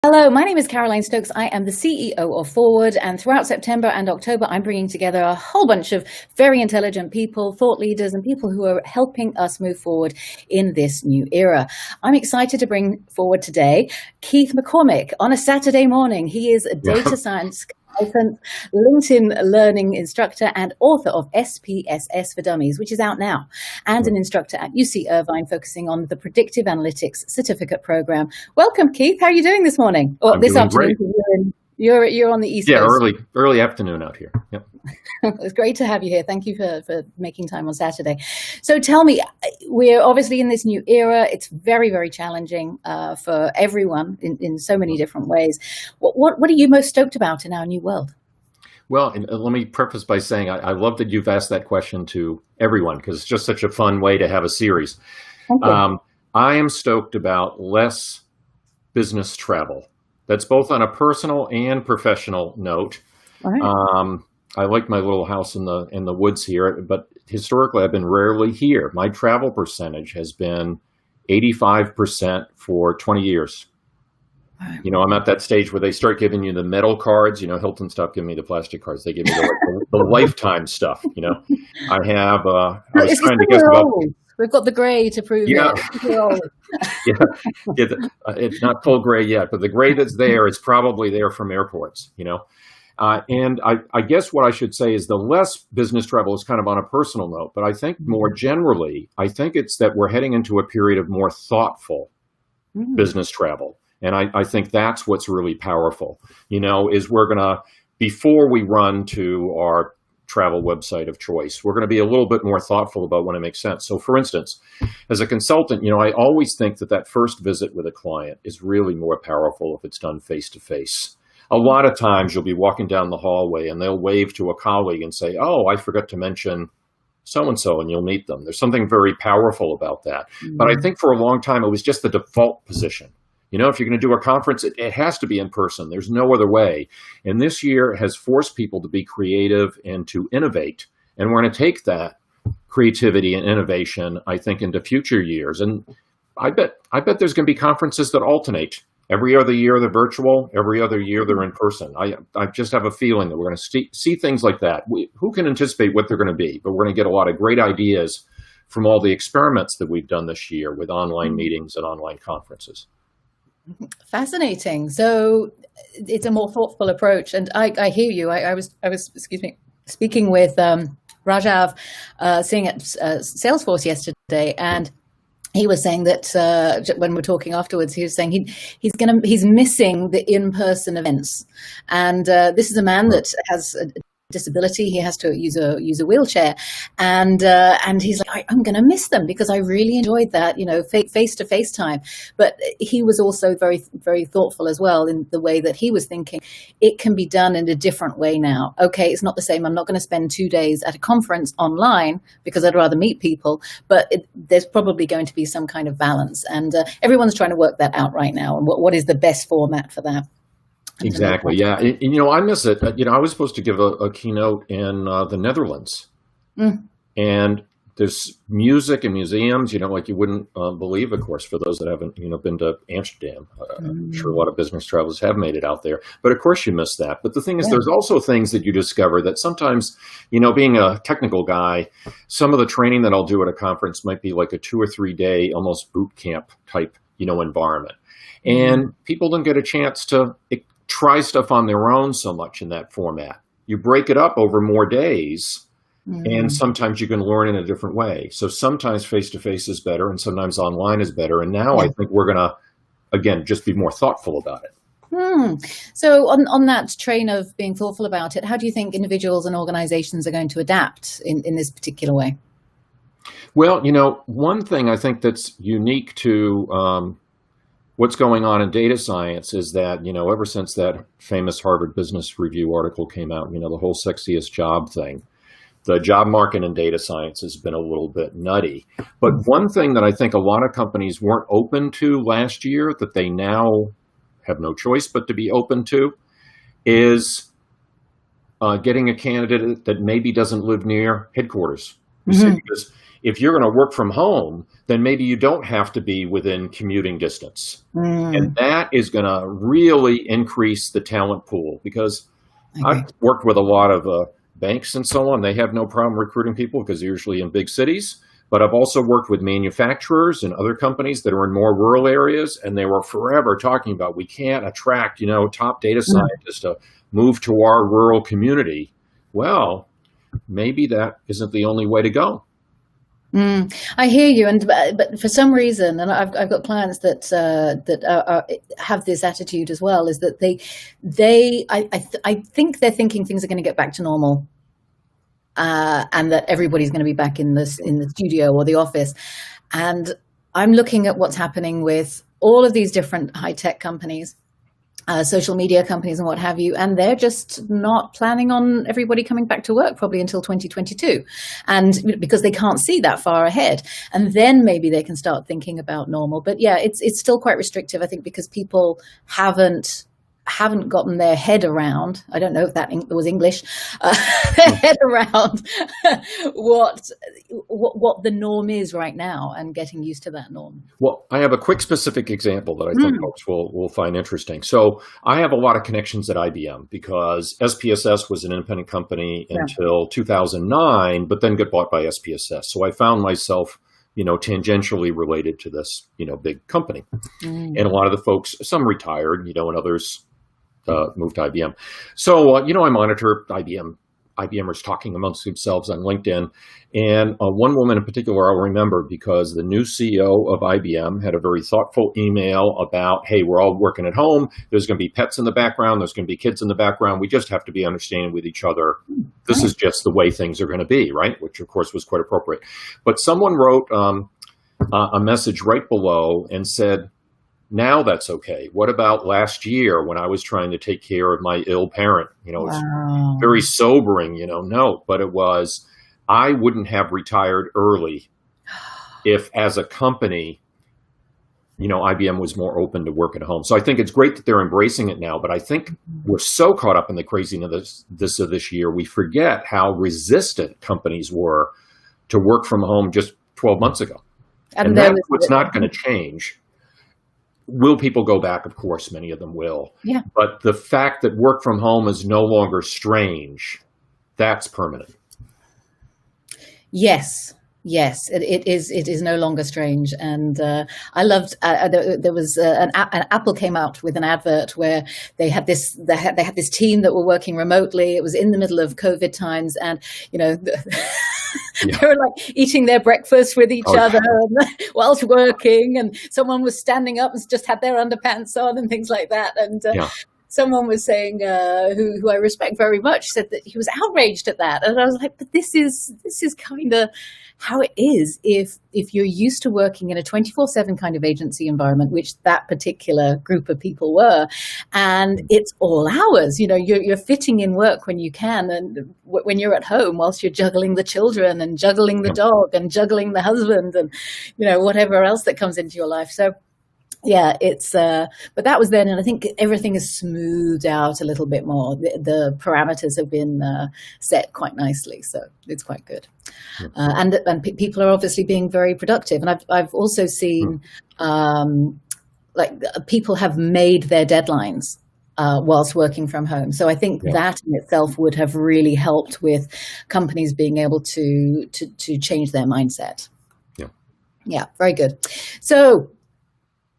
Hello, my name is Caroline Stokes. I am the CEO of Forward, and throughout September and October, I'm bringing together a whole bunch of very intelligent people, thought leaders, and people who are helping us move forward in this new era. I'm excited to bring forward today Keith McCormick on a Saturday morning. He is a data science consultant, LinkedIn learning instructor, and author of SPSS for Dummies, which is out now, and an instructor at UC Irvine focusing on the Predictive Analytics Certificate Program. Welcome, Keith. How are you doing this morning? Or I'm this doing afternoon? great. You're on the East Coast. Yeah, early afternoon out here. Yep. It's great to have you here. Thank you for making time on Saturday. So tell me, we're obviously in this new era. It's very, very challenging for everyone in so many different ways. What are you most stoked about in our new world? Well, and let me preface by saying I love that you've asked that question to everyone because it's just such a fun way to have a series. Thank you. I am stoked about less business travel. That's both on a personal and professional note. Right. I like my little house in the woods here, but historically I've been rarely here. My travel percentage has been 85% for 20 years. Right. You know, I'm at that stage where they start giving you the metal cards. You know, Hilton stopped giving me the plastic cards. They give me the lifetime stuff. You know, I have. I was trying to guess about. We've got the gray to prove it. It's not full gray yet, but the gray that's there is probably there from airports. You know. And I guess what I should say is the less business travel is kind of on a personal note, but I think more generally, I think it's that we're heading into a period of more thoughtful business travel. And I think that's what's really powerful, you know, is we're going to, before we run to our travel website of choice, we're going to be a little bit more thoughtful about when it makes sense. So for instance, as a consultant, you know, I always think that first visit with a client is really more powerful if it's done face to face. A lot of times you'll be walking down the hallway and they'll wave to a colleague and say, oh, I forgot to mention so-and-so, and you'll meet them. There's something very powerful about that. But I think for a long time, it was just the default position. You know, if you're going to do a conference, it has to be in person. There's no other way. And this year has forced people to be creative and to innovate. And we're going to take that creativity and innovation, I think, into future years. And I bet there's going to be conferences that alternate. Every other year they're virtual. Every other year they're in person. I just have a feeling that we're going to see things like that. Who can anticipate what they're going to be? But we're going to get a lot of great ideas from all the experiments that we've done this year with online meetings and online conferences. Fascinating. So it's a more thoughtful approach, and I hear you. I was speaking with Rajav Singh at Salesforce yesterday, and he was saying that when we're talking afterwards, he was saying he's missing the in-person events, and this is a man that has a disability. He has to use a wheelchair, and he's like, I'm going to miss them because I really enjoyed that, you know, face-to-face time. But he was also very, very thoughtful as well in the way that he was thinking it can be done in a different way now. Okay, it's not the same. I'm not going to spend 2 days at a conference online because I'd rather meet people, but there's probably going to be some kind of balance, and everyone's trying to work that out right now. And what is the best format for that? Exactly. Yeah. And, you know, I miss it. You know, I was supposed to give a keynote in the Netherlands, and there's music and museums, you know, like you wouldn't believe, of course, for those that haven't, you know, been to Amsterdam. I'm sure a lot of business travelers have made it out there, but of course you miss that. But the thing is, there's also things that you discover that sometimes, you know, being a technical guy, some of the training that I'll do at a conference might be like a 2 or 3 day, almost boot camp type, you know, environment. And people don't get a chance to try stuff on their own so much in that format. You break it up over more days, and sometimes you can learn in a different way. So sometimes face-to-face is better, and sometimes online is better. And now I think we're going to, again, just be more thoughtful about it. So on that train of being thoughtful about it, how do you think individuals and organizations are going to adapt in this particular way? Well, you know, one thing I think that's unique to what's going on in data science is that, you know, ever since that famous Harvard Business Review article came out, you know, the whole sexiest job thing, the job market in data science has been a little bit nutty. But one thing that I think a lot of companies weren't open to last year that they now have no choice but to be open to is getting a candidate that maybe doesn't live near headquarters. You see, because if you're going to work from home, then maybe you don't have to be within commuting distance. And that is going to really increase the talent pool, because I've worked with a lot of banks and so on. They have no problem recruiting people because they're usually in big cities. But I've also worked with manufacturers and other companies that are in more rural areas, and they were forever talking about, we can't attract, top data scientists to move to our rural community. Well, maybe that isn't the only way to go. I hear you, but for some reason, and I've got clients that have this attitude as well, is that I think they're thinking things are going to get back to normal, and that everybody's going to be back in the studio or the office. And I'm looking at what's happening with all of these different high tech companies, social media companies and what have you, and they're just not planning on everybody coming back to work probably until 2022, and because they can't see that far ahead, and then maybe they can start thinking about normal. But yeah, it's still quite restrictive, I think, because people haven't gotten their head around, I don't know if that was English, their head around what the norm is right now, and getting used to that norm. Well, I have a quick specific example that I think folks will find interesting. So I have a lot of connections at IBM, because SPSS was an independent company until 2009, but then got bought by SPSS. So I found myself tangentially related to this, big company. And a lot of the folks, some retired, and others moved to IBM. So, I monitor IBMers talking amongst themselves on LinkedIn. And one woman in particular I'll remember, because the new CEO of IBM had a very thoughtful email about, hey, we're all working at home. There's going to be pets in the background. There's going to be kids in the background. We just have to be understanding with each other. This is just the way things are going to be, right? Which, of course, was quite appropriate. But someone wrote a message right below and said, now that's okay. What about last year when I was trying to take care of my ill parent? It's very sobering, note, but it was, I wouldn't have retired early if, as a company, IBM was more open to work at home. So I think it's great that they're embracing it now, but I think we're so caught up in the craziness of this year, we forget how resistant companies were to work from home just 12 months ago. And that's what's not going to change. Will people go back? Of course, many of them will. Yeah. But the fact that work from home is no longer strange, that's permanent. Yes, it is no longer strange. And I loved, there was an Apple came out with an advert where they had this team that were working remotely. It was in the middle of COVID times, and they were like eating their breakfast with each other whilst working, and someone was standing up and just had their underpants on and things like that. And someone was saying, who I respect very much, said that he was outraged at that. And I was like, but this is kind of how it is if you're used to working in a 24/7 kind of agency environment, which that particular group of people were, and it's all hours. You're fitting in work when you can, and when you're at home, whilst you're juggling the children and juggling the dog and juggling the husband and whatever else that comes into your life. So yeah, it's but that was then, and I think everything is smoothed out a little bit more. The parameters have been set quite nicely, so it's quite good. And people are obviously being very productive, and I've also seen people have made their deadlines whilst working from home. So I think that in itself would have really helped with companies being able to change their mindset. Yeah, very good. So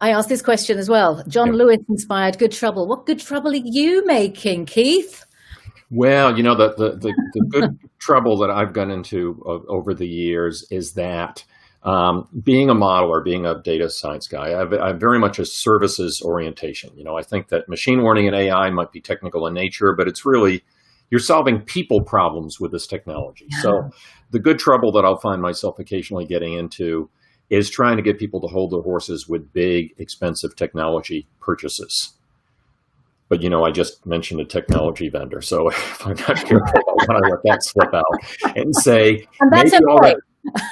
I asked this question as well. John Lewis inspired Good Trouble. What good trouble are you making, Keith? Well, the good trouble that I've gone into over the years is that being a modeler, being a data science guy, I have very much a services orientation. I think that machine learning and AI might be technical in nature, but it's really, you're solving people problems with this technology. Yeah. So the good trouble that I'll find myself occasionally getting into is trying to get people to hold their horses with big, expensive technology purchases. But, I just mentioned a technology vendor, so if I'm not careful, I want to let that slip out and say,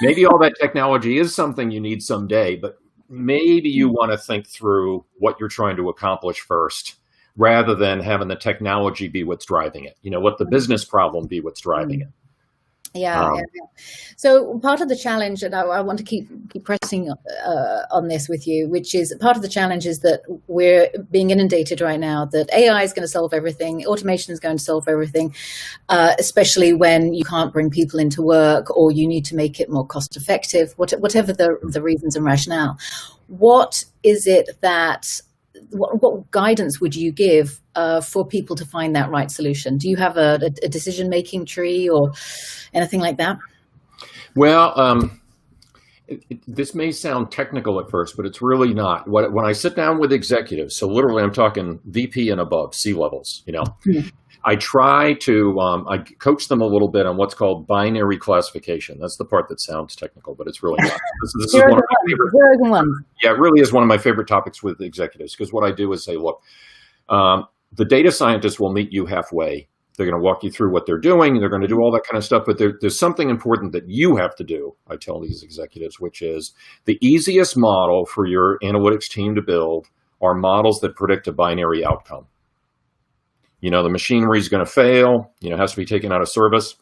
maybe all that technology is something you need someday, but maybe you want to think through what you're trying to accomplish first, rather than having the technology be what's driving it. What the business problem be what's driving it. Yeah, yeah, yeah. So part of the challenge, and I want to keep pressing on this with you, which is part of the challenge is that we're being inundated right now that AI is going to solve everything, automation is going to solve everything, especially when you can't bring people into work or you need to make it more cost effective, whatever the reasons and rationale. What is it that what guidance would you give for people to find that right solution? Do you have a decision-making tree or anything like that? Well, this may sound technical at first, but it's really not. When I sit down with executives, so literally I'm talking VP and above, C-levels, I try to I coach them a little bit on what's called binary classification. That's the part that sounds technical, but it's really not. This is one of my favorite. Yeah, it really is one of my favorite topics with executives, because what I do is say, look, the data scientists will meet you halfway. They're going to walk you through what they're doing. They're going to do all that kind of stuff. But there's something important that you have to do, I tell these executives, which is the easiest model for your analytics team to build are models that predict a binary outcome. The machinery is going to fail, has to be taken out of service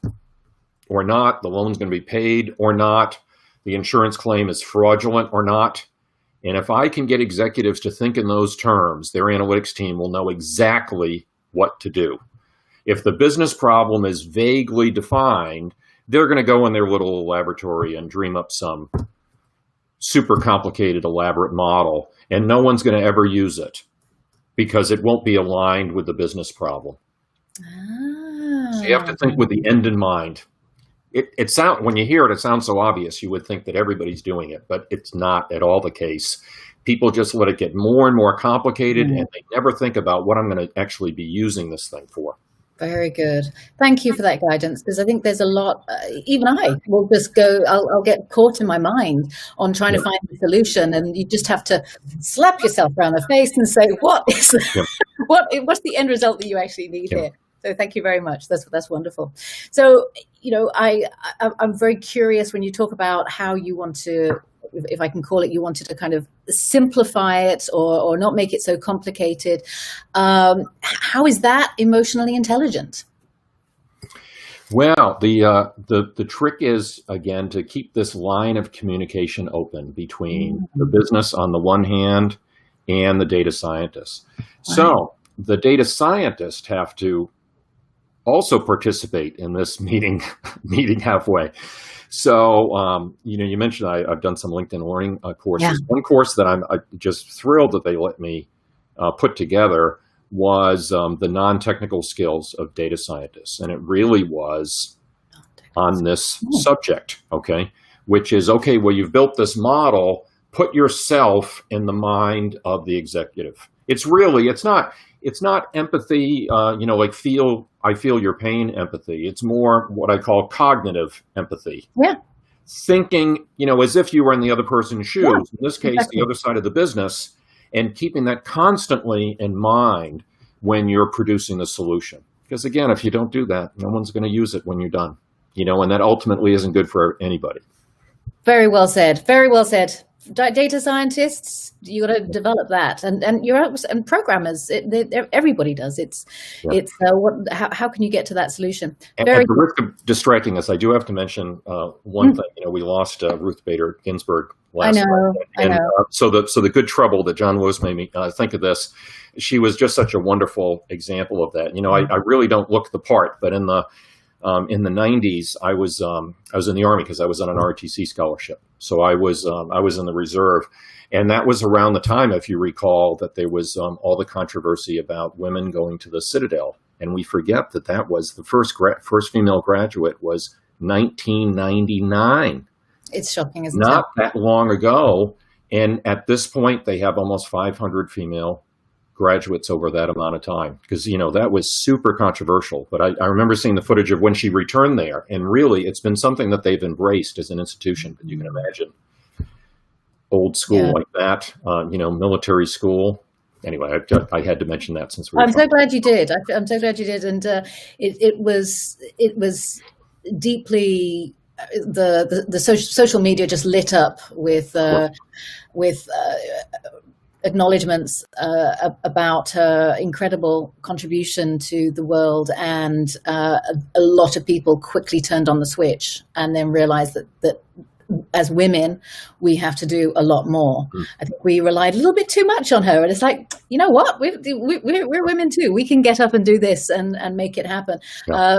or not. The loan's going to be paid or not. The insurance claim is fraudulent or not. And if I can get executives to think in those terms, their analytics team will know exactly what to do. If the business problem is vaguely defined, they're going to go in their little laboratory and dream up some super complicated, elaborate model, and no one's going to ever use it because it won't be aligned with the business problem. So you have to think with the end in mind. When you hear it, it sounds so obvious. You would think that everybody's doing it, but it's not at all the case. People just let it get more and more complicated, and they never think about what I'm going to actually be using this thing for. Very good. Thank you for that guidance, because I think there's a lot, even I will just go, I'll get caught in my mind on trying to find a solution, and you just have to slap yourself around the face and say, what's the end result that you actually need here? So thank you very much. That's wonderful. So, I'm very curious when you talk about how you want to, if I can call it, you wanted to kind of simplify it or not make it so complicated. How is that emotionally intelligent? Well, the trick is, again, to keep this line of communication open between the business on the one hand and the data scientists. Wow. So the data scientists have to also participate in this meeting halfway. So, you mentioned I've done some LinkedIn learning courses. Yeah. One course that I'm just thrilled that they let me put together was the non-technical skills of data scientists. And it really was on this subject, which is, well, you've built this model, put yourself in the mind of the executive. It's not empathy, like I feel your pain empathy. It's more what I call cognitive empathy. Yeah. Thinking, as if you were in the other person's shoes, in this case, the other side of the business, and keeping that constantly in mind when you're producing the solution. Because again, if you don't do that, no one's going to use it when you're done, and that ultimately isn't good for anybody. Very well said. Very well said. Data scientists, you got to develop that, and programmers. Everybody does. How can you get to that solution? At the risk of distracting us, I do have to mention one thing. We lost Ruth Bader Ginsberg last night. I know. So the good trouble that John Lewis made me think of this. She was just such a wonderful example of that. I really don't look the part, but in the 90s, I was in the Army because I was on an ROTC scholarship. So I was in the reserve, and that was around the time, if you recall, that there was all the controversy about women going to the Citadel, and we forget that was the first female graduate was 1999. It's shocking, isn't it? Not that long ago, and at this point, they have almost 500 female graduates over that amount of time, because that was super controversial. But I remember seeing the footage of when she returned there, and really it's been something that they've embraced as an institution. But you can imagine old school like that, military school. Anyway, I had to mention that since I'm so glad you did. I'm so glad you did, and it was deeply the social media just lit up with acknowledgements about her incredible contribution to the world, and a lot of people quickly turned on the switch and then realized that as women, we have to do a lot more. I think we relied a little bit too much on her, and it's like, you know what? We're women too. We can get up and do this and make it happen. Yeah.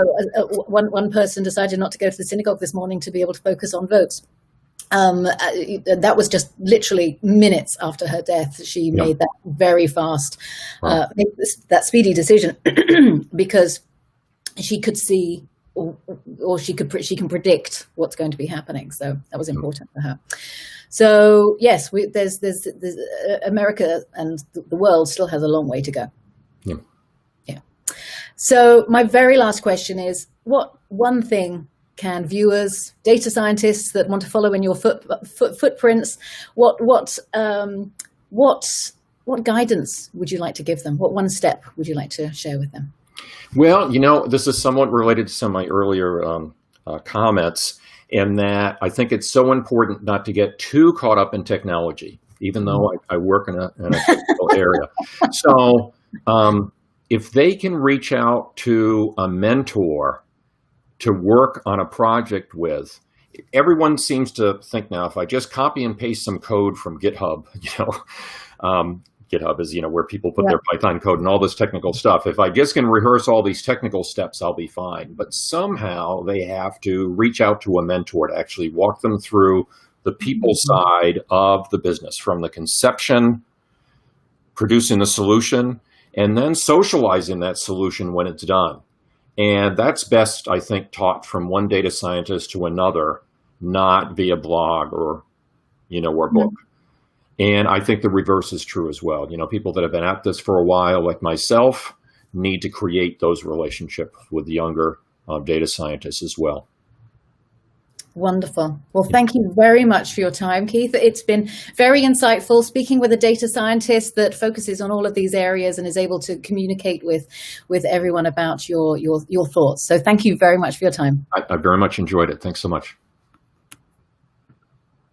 One person decided not to go to the synagogue this morning to be able to focus on votes. That was just literally minutes after her death. She made that very fast, that speedy decision because she could see. Or she can predict what's going to be happening. So that was important for her. So yes, there's America and the world still has a long way to go. Yeah. So my very last question is: what one thing can viewers, data scientists that want to follow in your footprints, what guidance would you like to give them? What one step would you like to share with them? Well, this is somewhat related to some of my earlier comments, in that I think it's so important not to get too caught up in technology, even though I work in a technical area. So if they can reach out to a mentor to work on a project with, everyone seems to think now, if I just copy and paste some code from GitHub, GitHub is, where people put their Python code and all this technical stuff. If I just can rehearse all these technical steps, I'll be fine. But somehow they have to reach out to a mentor to actually walk them through the people side of the business, from the conception, producing the solution, and then socializing that solution when it's done. And that's best, I think, taught from one data scientist to another, not via blog or book. And I think the reverse is true as well. People that have been at this for a while, like myself, need to create those relationships with younger data scientists as well. Wonderful. Well, thank you very much for your time, Keith. It's been very insightful speaking with a data scientist that focuses on all of these areas and is able to communicate with everyone about your thoughts. So thank you very much for your time. I very much enjoyed it. Thanks so much.